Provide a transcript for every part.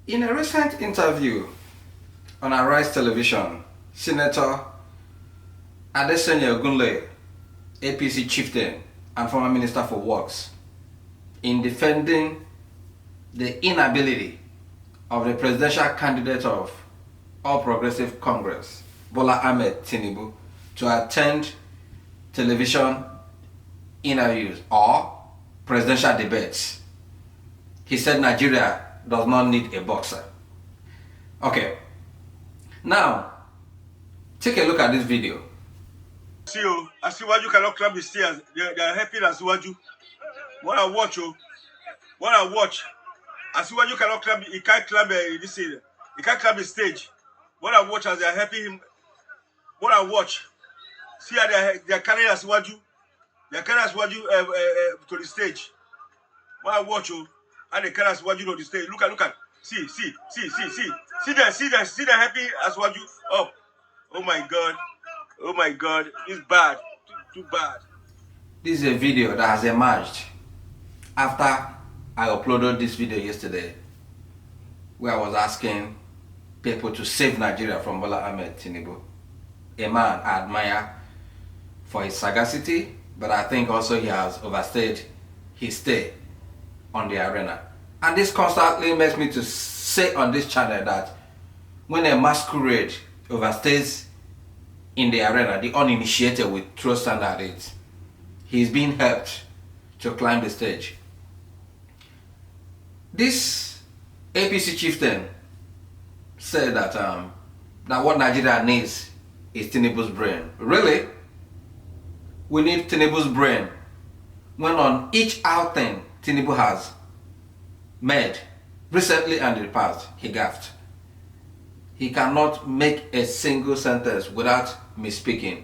In a recent interview on Arise Television, Senator Adesanya Ogunle, APC chieftain and former Minister for Works, in defending the inability of the presidential candidate of All Progressive Congress, Bola Ahmed Tinubu, to attend television interviews or presidential debates. He said Nigeria does not need a boxer. Okay, now take a look at this video. See you. Asiwaju cannot climb the stairs. They are helping Asiwaju. When I watch Asiwaju cannot climb. He can't climb this area. He can't climb the stage. When I watch as they are helping him. When I watch, see how they are carrying Asiwaju. They are carrying Asiwaju to the stage. When I watch and they carry Asiwaju to the stage. Look at. See them helping Asiwaju up. Oh my God, it's bad, too bad. This is a video that has emerged after I uploaded this video yesterday, where I was asking people to save Nigeria from Bola Ahmed Tinubu, a man I admire for his sagacity, but I think also he has overstayed his stay on the arena. And this constantly makes me to say on this channel that when a masquerade overstays in the arena, the uninitiated will throw sand at it. He's being helped to climb the stage. This APC chieftain said that that what Nigeria needs is Tinubu's brain. Really? We need Tinubu's brain when on each outing Tinubu has made recently and in the past, he gaffed. He cannot make a single sentence without misspeaking.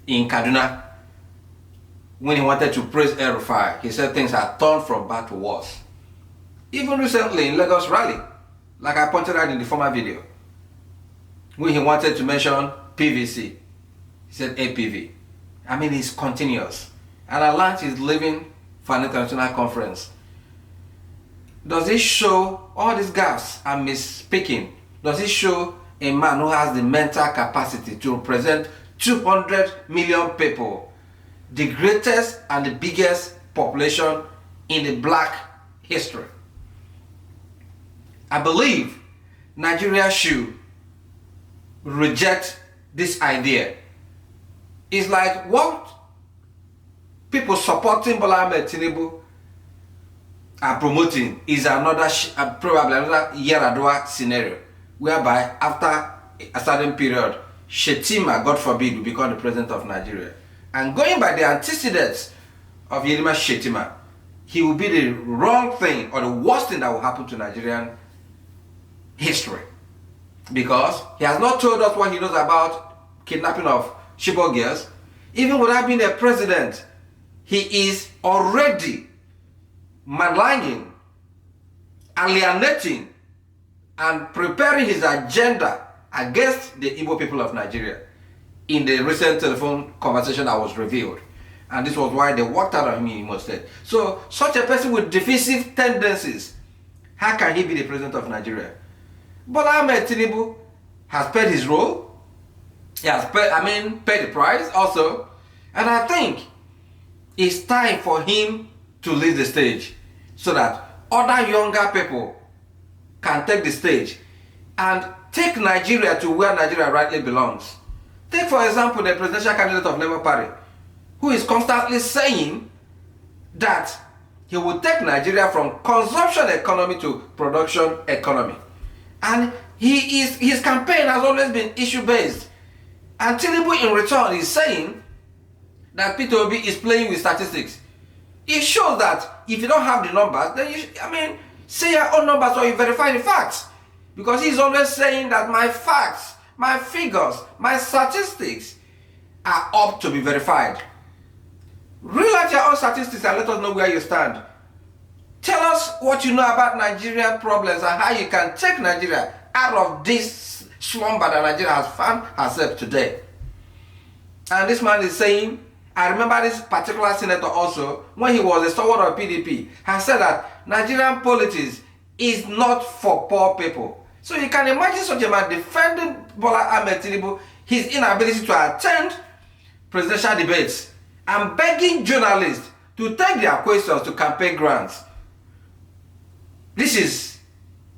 In Kaduna, when he wanted to praise El-Rufai, he said things had turned from bad to worse. Even recently in Lagos rally, like I pointed out in the former video, when he wanted to mention PVC, he said APV. I mean, it's continuous. And at lunch he's leaving for an international conference. Does it show all these gaps and misspeaking? Does it show a man who has the mental capacity to represent 200 million people, the greatest and the biggest population in the black history? I believe Nigeria should reject this idea. It's like what people supporting Bola Ahmed Tinubu are promoting is another probably another Yaradua scenario, whereby after a certain period, Shetima, God forbid, will become the president of Nigeria. And going by the antecedents of Yerima Shetima, he will be the wrong thing or the worst thing that will happen to Nigerian history. Because he has not told us what he knows about kidnapping of Chibok girls. Even without being a president, he is already maligning, alienating, and preparing his agenda against the Igbo people of Nigeria in the recent telephone conversation that was revealed. And this was why they walked out on him in Imo State. So, such a person with divisive tendencies, how can he be the president of Nigeria? Bola Ahmed Tinubu has played his role. He has paid the price also. And I think it's time for him to leave the stage so that other younger people can take the stage and take Nigeria to where Nigeria rightly belongs. Take, for example, the presidential candidate of Labour Party, who is constantly saying that he will take Nigeria from consumption economy to production economy. And his campaign has always been issue-based. And Tinubu in return is saying that Peter Obi is playing with statistics. It shows that if you don't have the numbers, then say your own numbers or you verify the facts. Because he's always saying that my facts, my figures, my statistics are up to be verified. Reel out your own statistics and let us know where you stand. Tell us what you know about Nigerian problems and how you can take Nigeria out of this slumber that Nigeria has found herself today. And this man is saying, I remember this particular senator also, when he was a stalwart of PDP, has said that Nigerian politics is not for poor people. So you can imagine such a man defending Bola Ahmed Tinubu, his inability to attend presidential debates, and begging journalists to take their questions to campaign grants. This is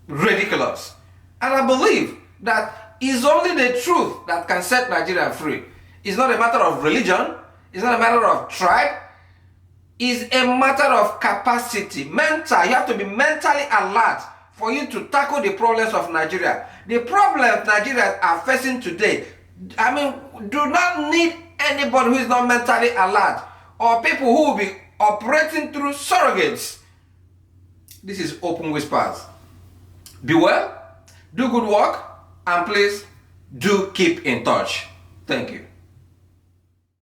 ridiculous. And I believe that it's only the truth that can set Nigeria free. It's not a matter of religion. It's not a matter of tribe. It's a matter of capacity, mental. You have to be mentally alert for you to tackle the problems of Nigeria. The problems Nigerians are facing today, do not need anybody who is not mentally alert or people who will be operating through surrogates. This is Open Whispers. Be well, do good work, and please do keep in touch. Thank you.